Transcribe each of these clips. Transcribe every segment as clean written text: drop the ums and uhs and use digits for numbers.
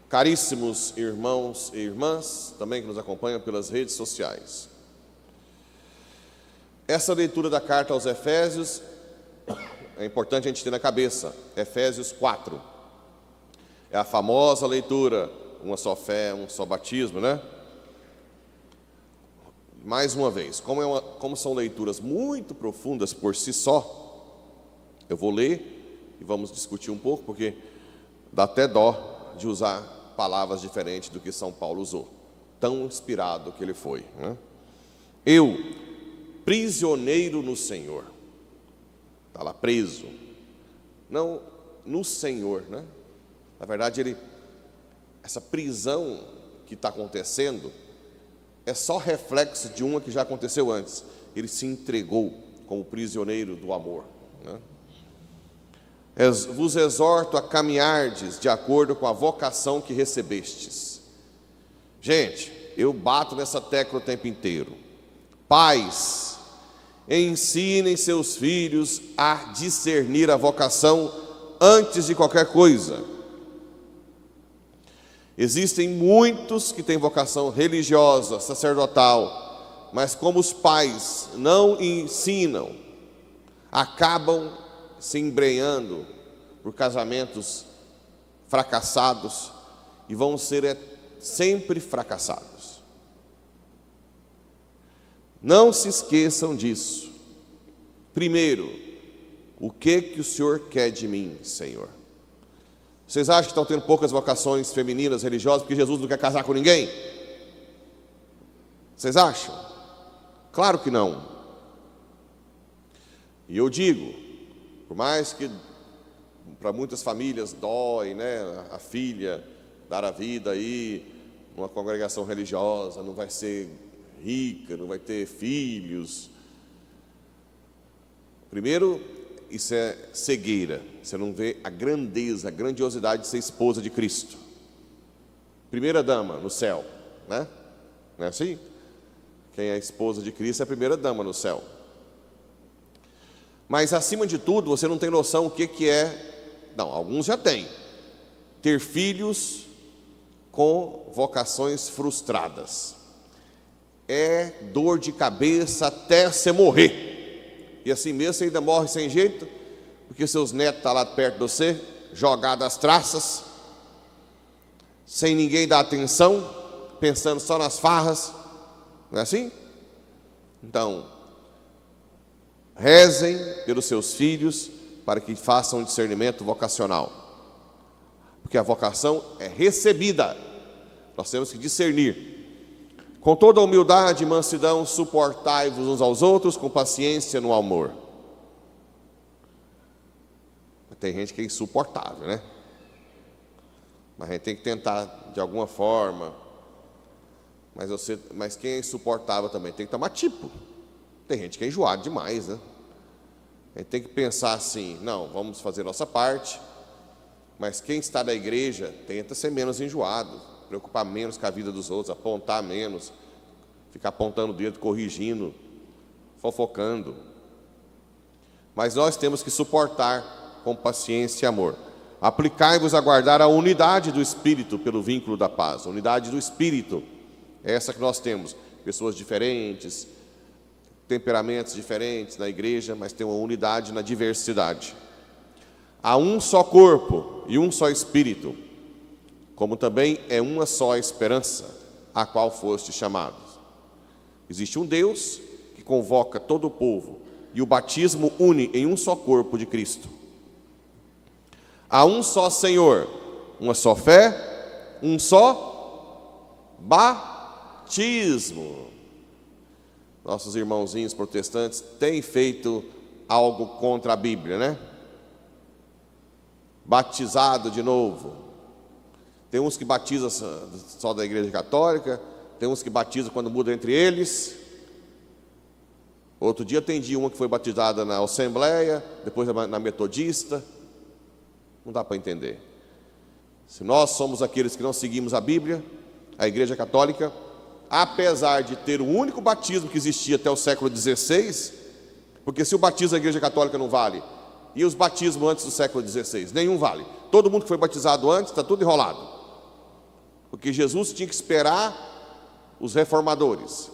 Caríssimos irmãos e irmãs, também que nos acompanham pelas redes sociais. Essa leitura da carta aos Efésios é importante a gente ter na cabeça. Efésios 4. É a famosa leitura, uma só fé, um só batismo, né? Mais uma vez, como são leituras muito profundas por si só, eu vou ler e vamos discutir um pouco, porque dá até dó de usar palavras diferentes do que São Paulo usou, tão inspirado que ele foi, né? Eu, prisioneiro no Senhor, está lá preso, não no Senhor, né? Na verdade, essa prisão que está acontecendo é só reflexo de uma que já aconteceu antes. Ele se entregou como prisioneiro do amor, né? Vos exorto a caminhardes de acordo com a vocação que recebestes. Gente, eu bato nessa tecla o tempo inteiro. Pais, ensinem seus filhos a discernir a vocação antes de qualquer coisa. Existem muitos que têm vocação religiosa, sacerdotal, mas como os pais não ensinam, acabam se embrenhando por casamentos fracassados e vão ser sempre fracassados. Não se esqueçam disso. Primeiro, o que o Senhor quer de mim, Senhor? Vocês acham que estão tendo poucas vocações femininas religiosas porque Jesus não quer casar com ninguém? Vocês acham? Claro que não. E eu digo, por mais que para muitas famílias dói, né, a filha dar a vida aí numa congregação religiosa, não vai ser rica, não vai ter filhos. Primeiro, isso é cegueira. Você não vê a grandeza, a grandiosidade de ser esposa de Cristo. Primeira dama no céu, né? Não é assim? Quem é esposa de Cristo é a primeira dama no céu. Mas, acima de tudo, você não tem noção o que é... Não, alguns já têm. Ter filhos com vocações frustradas. É dor de cabeça até você morrer. E assim mesmo você ainda morre sem jeito, porque seus netos estão lá perto de você, jogados às traças, sem ninguém dar atenção, pensando só nas farras. Não é assim? Então, rezem pelos seus filhos para que façam um discernimento vocacional, porque a vocação é recebida, nós temos que discernir. Com toda humildade e mansidão, suportai-vos uns aos outros com paciência no amor. Tem gente que é insuportável, né? Mas a gente tem que tentar de alguma forma. Mas quem é insuportável também tem que tomar tipo. Tem gente que é enjoado demais, né? A gente tem que pensar assim, não, vamos fazer nossa parte, mas quem está na igreja tenta ser menos enjoado, preocupar menos com a vida dos outros, apontar menos, ficar apontando o dedo, corrigindo, fofocando. Mas nós temos que suportar com paciência e amor. Aplicai-vos a guardar a unidade do Espírito pelo vínculo da paz. A unidade do Espírito é essa que nós temos. Pessoas diferentes, temperamentos diferentes na igreja, mas tem uma unidade na diversidade. Há um só corpo e um só Espírito, como também é uma só esperança, a qual foste chamados. Existe um Deus que convoca todo o povo, e o batismo une em um só corpo de Cristo. Há um só Senhor, uma só fé, um só batismo. Nossos irmãozinhos protestantes têm feito algo contra a Bíblia, né? Batizado de novo. Tem uns que batizam só da Igreja Católica, tem uns que batizam quando muda entre eles. Outro dia atendi uma que foi batizada na Assembleia, depois na Metodista. Não dá para entender. Se nós somos aqueles que não seguimos a Bíblia, a Igreja Católica, apesar de ter o único batismo que existia até o século XVI, porque se o batismo da Igreja Católica não vale, e os batismos antes do século XVI, nenhum vale. Todo mundo que foi batizado antes está tudo enrolado. Porque Jesus tinha que esperar os reformadores.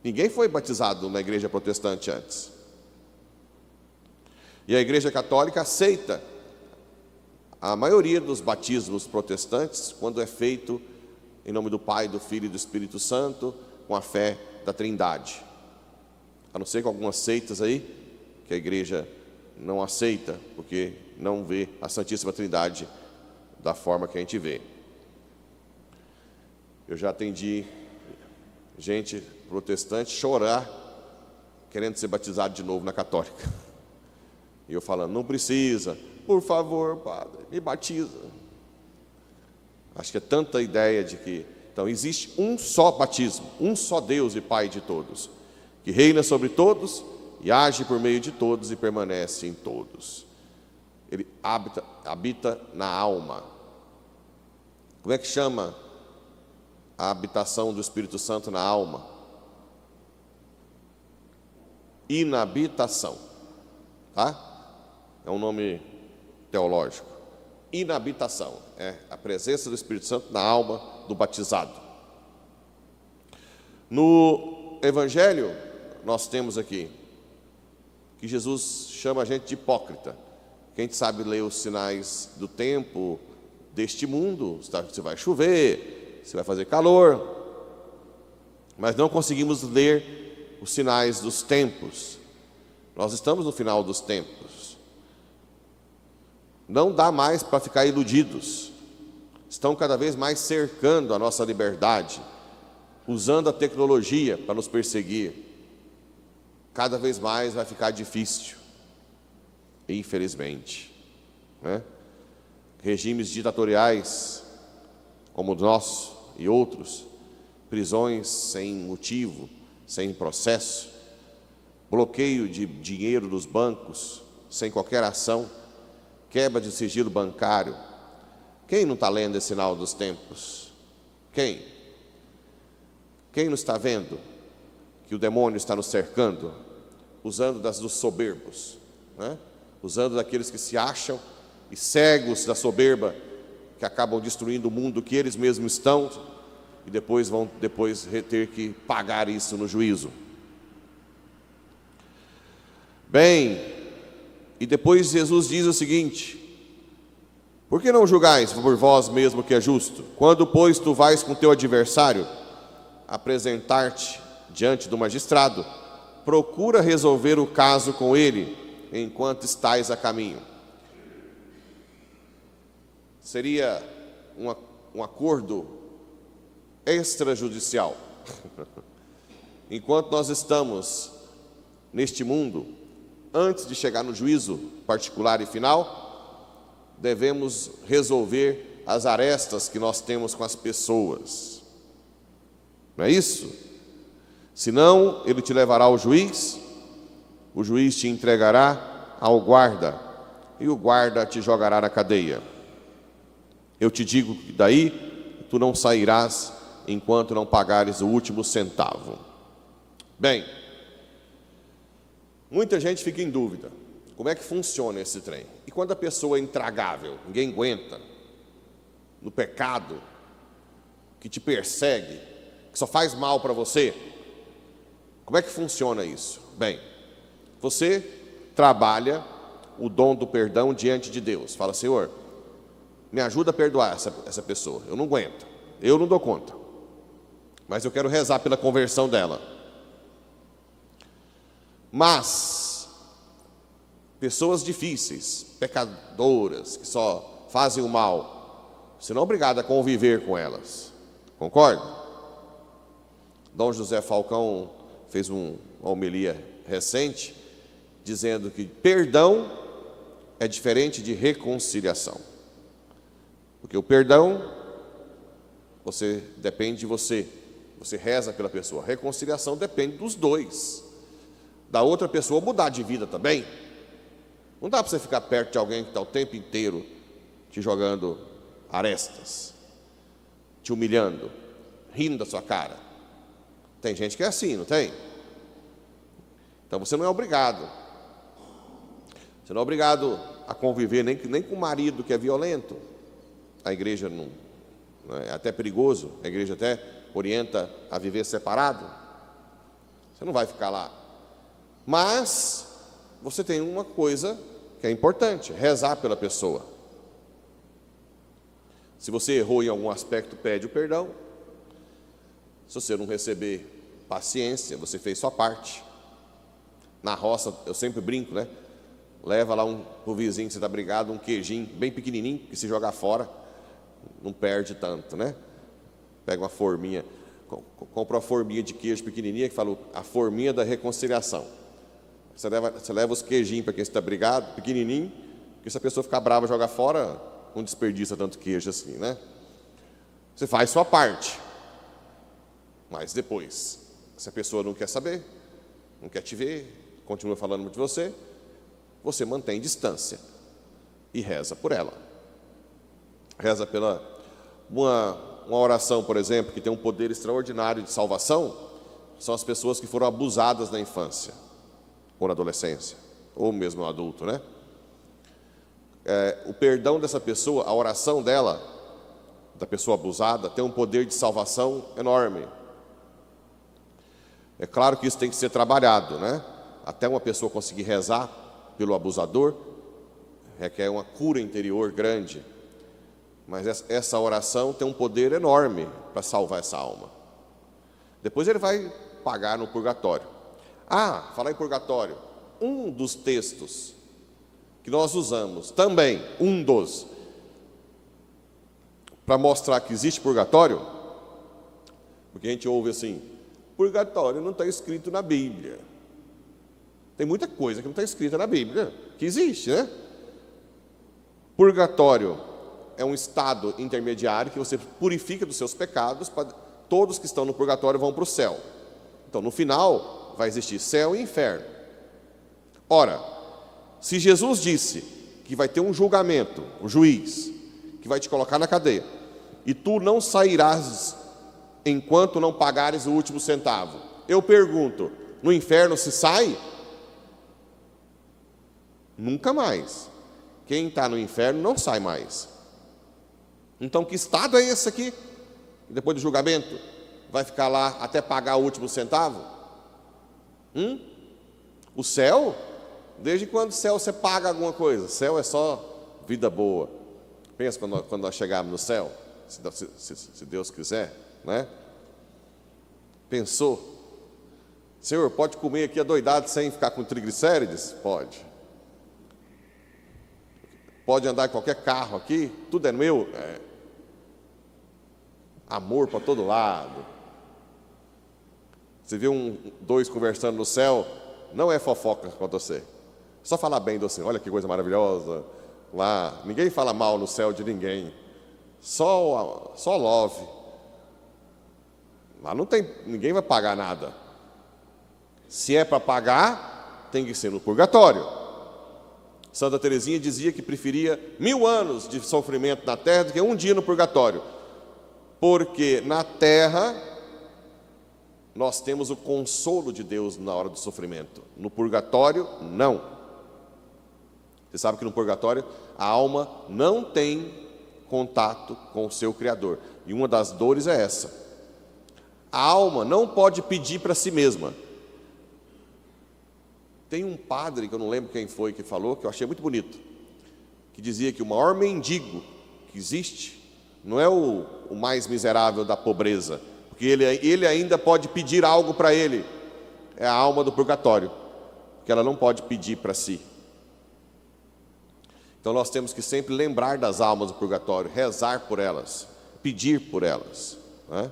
Ninguém foi batizado na igreja protestante antes. E a igreja católica aceita a maioria dos batismos protestantes quando é feito em nome do Pai, do Filho e do Espírito Santo, com a fé da Trindade. A não ser com algumas seitas aí, que a igreja não aceita, porque não vê a Santíssima Trindade da forma que a gente vê. Eu já atendi gente protestante chorar, querendo ser batizado de novo na católica. E eu falando, não precisa, por favor, padre, me batiza. Acho que é tanta ideia de que, então, existe um só batismo, um só Deus e Pai de todos, que reina sobre todos e age por meio de todos e permanece em todos. Ele habita na alma. Como é que chama a habitação do Espírito Santo na alma? Inabitação, tá? É um nome teológico. Inabitação é a presença do Espírito Santo na alma do batizado. No Evangelho, nós temos aqui que Jesus chama a gente de hipócrita. Quem sabe ler os sinais do tempo deste mundo, se vai chover, se vai fazer calor, mas não conseguimos ler os sinais dos tempos. Nós estamos no final dos tempos. Não dá mais para ficar iludidos. Estão cada vez mais cercando a nossa liberdade, usando a tecnologia para nos perseguir. Cada vez mais vai ficar difícil, infelizmente, né? Regimes ditatoriais, como o nosso e outros, prisões sem motivo, sem processo, bloqueio de dinheiro dos bancos, sem qualquer ação, quebra de sigilo bancário. Quem não está lendo esse sinal dos tempos? Quem? Quem não está vendo que o demônio está nos cercando, usando dos soberbos, né? Usando daqueles que se acham e cegos da soberba, que acabam destruindo o mundo que eles mesmos estão e depois vão ter que pagar isso no juízo. Bem, e depois Jesus diz o seguinte: por que não julgais por vós mesmo que é justo? Quando, pois, tu vais com teu adversário apresentar-te diante do magistrado, procura resolver o caso com ele enquanto estais a caminho. Seria um acordo extrajudicial. Enquanto nós estamos neste mundo, antes de chegar no juízo particular e final, devemos resolver as arestas que nós temos com as pessoas. Não é isso? Senão, ele te levará ao juiz, o juiz te entregará ao guarda, e o guarda te jogará na cadeia. Eu te digo que daí tu não sairás enquanto não pagares o último centavo. Bem, muita gente fica em dúvida. Como é que funciona esse trem? E quando a pessoa é intragável, ninguém aguenta, no pecado, que te persegue, que só faz mal para você, como é que funciona isso? Bem, você trabalha o dom do perdão diante de Deus. Fala, Senhor, me ajuda a perdoar essa pessoa. Eu não aguento, eu não dou conta, mas eu quero rezar pela conversão dela. Mas pessoas difíceis, pecadoras, que só fazem o mal, você não é obrigado a conviver com elas. Concorda? Dom José Falcão fez uma homilia recente, dizendo que perdão é diferente de reconciliação. Porque o perdão, depende de você reza pela pessoa. A reconciliação depende dos dois. Da outra pessoa mudar de vida também. Não dá para você ficar perto de alguém que está o tempo inteiro te jogando arestas, te humilhando, rindo da sua cara. Tem gente que é assim, não tem? Então você não é obrigado. Você não é obrigado a conviver nem com o marido que é violento. A igreja É até perigoso, a igreja até orienta a viver separado. Você não vai ficar lá. Mas você tem uma coisa que é importante: rezar pela pessoa. Se você errou em algum aspecto, pede o perdão. Se você não receber, paciência, você fez sua parte. Na roça, eu sempre brinco, né? Leva lá pro vizinho que você está brigado, um queijinho bem pequenininho, que se jogar fora, não perde tanto, né? Pega uma forminha, compra uma forminha de queijo pequenininha, que fala a forminha da reconciliação. Você leva os queijinhos para quem está brigado, pequenininho, porque se a pessoa ficar brava e jogar fora, não desperdiça tanto queijo assim, né? Você faz sua parte. Mas depois, se a pessoa não quer saber, não quer te ver, continua falando muito de você, você mantém distância e reza por ela. Reza pela uma oração, por exemplo, que tem um poder extraordinário de salvação, são as pessoas que foram abusadas na infância, ou na adolescência, ou mesmo no adulto, né? O perdão dessa pessoa, a oração dela, da pessoa abusada, tem um poder de salvação enorme. É claro que isso tem que ser trabalhado, né? Até uma pessoa conseguir rezar pelo abusador, requer uma cura interior grande. Mas essa oração tem um poder enorme para salvar essa alma. Depois ele vai pagar no purgatório. Falar em purgatório, um dos textos que nós usamos também, para mostrar que existe purgatório, porque a gente ouve assim: purgatório não está escrito na Bíblia. Tem muita coisa que não está escrita na Bíblia, que existe, né? Purgatório é um estado intermediário que você purifica dos seus pecados, para todos que estão no purgatório vão para o céu. Então, no final, vai existir céu e inferno. Ora, se Jesus disse que vai ter um julgamento, um juiz, que vai te colocar na cadeia, e tu não sairás enquanto não pagares o último centavo, eu pergunto, no inferno se sai? Nunca mais. Quem está no inferno não sai mais. Então, que estado é esse aqui? Depois do julgamento, vai ficar lá até pagar o último centavo? O céu? Desde quando o céu você paga alguma coisa? O céu é só vida boa. Pensa quando nós chegarmos no céu, se Deus quiser, né? Pensou? Senhor, pode comer aqui adoidado sem ficar com triglicérides? Pode. Pode andar em qualquer carro aqui? Tudo é meu? Amor para todo lado. Você viu dois conversando no céu, não é fofoca com você. Só falar bem do você. Olha que coisa maravilhosa. Lá, ninguém fala mal no céu de ninguém. Só love. Lá não tem, ninguém vai pagar nada. Se é para pagar, tem que ser no purgatório. Santa Teresinha dizia que preferia 1000 anos de sofrimento na terra do que um dia no purgatório. Porque na terra nós temos o consolo de Deus na hora do sofrimento. No purgatório, não. Você sabe que no purgatório a alma não tem contato com o seu Criador. E uma das dores é essa. A alma não pode pedir para si mesma. Tem um padre, que eu não lembro quem foi que falou, que eu achei muito bonito, que dizia que o maior mendigo que existe não é o mais miserável da pobreza, porque ele ainda pode pedir algo para ele. É a alma do purgatório, porque ela não pode pedir para si. Então nós temos que sempre lembrar das almas do purgatório, rezar por elas, pedir por elas, né?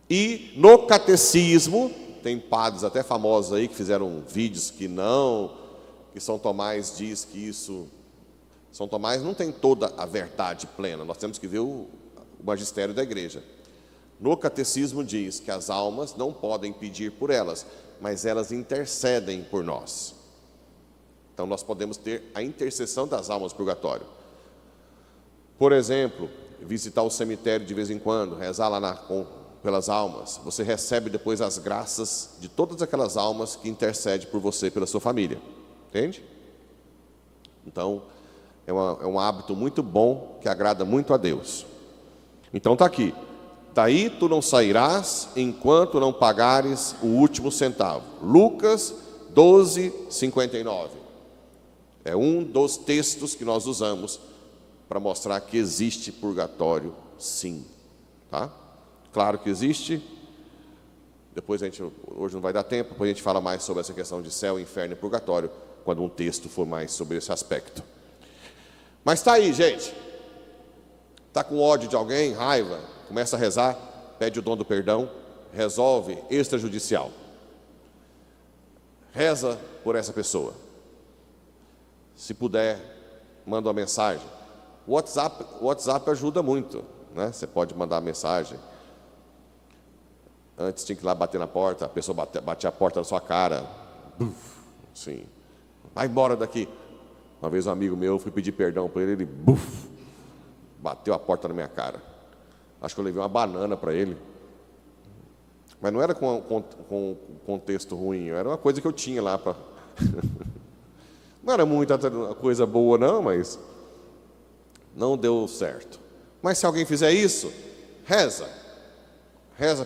E no catecismo, tem padres até famosos aí que fizeram vídeos que São Tomás diz que isso. São Tomás não tem toda a verdade plena, nós temos que ver o magistério da igreja. No catecismo diz que as almas não podem pedir por elas, mas elas intercedem por nós. Então nós podemos ter a intercessão das almas do purgatório. Por exemplo, visitar o cemitério de vez em quando, rezar lá pelas almas. Você recebe depois as graças de todas aquelas almas que intercedem por você, pela sua família. Entende? Então, é um hábito muito bom, que agrada muito a Deus. Então está aqui: daí tu não sairás enquanto não pagares o último centavo. Lucas 12:59. É um dos textos que nós usamos para mostrar que existe purgatório, sim. Tá? Claro que existe. Depois hoje não vai dar tempo, depois a gente fala mais sobre essa questão de céu, inferno e purgatório, quando um texto for mais sobre esse aspecto. Mas está aí, gente. Está com ódio de alguém, raiva, começa a rezar, pede o dom do perdão, resolve extrajudicial. Reza por essa pessoa. Se puder, manda uma mensagem. O WhatsApp ajuda muito, né? Você pode mandar mensagem. Antes tinha que ir lá bater na porta, a pessoa batia a porta na sua cara. Sim. Vai embora daqui. Uma vez um amigo meu, fui pedir perdão para ele, bateu a porta na minha cara. Acho que eu levei uma banana para ele. Mas não era com contexto ruim, era uma coisa que eu tinha lá para... Não era muita coisa boa não, mas não deu certo. Mas se alguém fizer isso, reza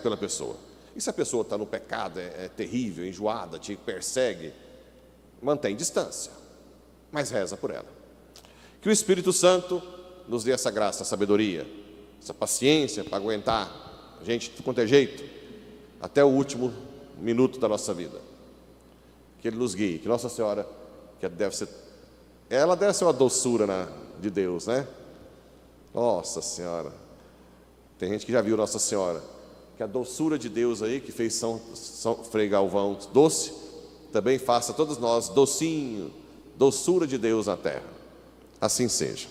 pela pessoa. E se a pessoa está no pecado, é terrível, enjoada, te persegue, mantém distância, mas reza por ela. Que o Espírito Santo nos dê essa graça, essa sabedoria, essa paciência para aguentar a gente de quanto é jeito, até o último minuto da nossa vida. Que Ele nos guie, que Nossa Senhora, ela deve ser uma doçura de Deus, né? Nossa Senhora. Tem gente que já viu Nossa Senhora. Que a doçura de Deus aí, que fez São Frei Galvão doce, também faça todos nós docinho, doçura de Deus na terra. Assim seja.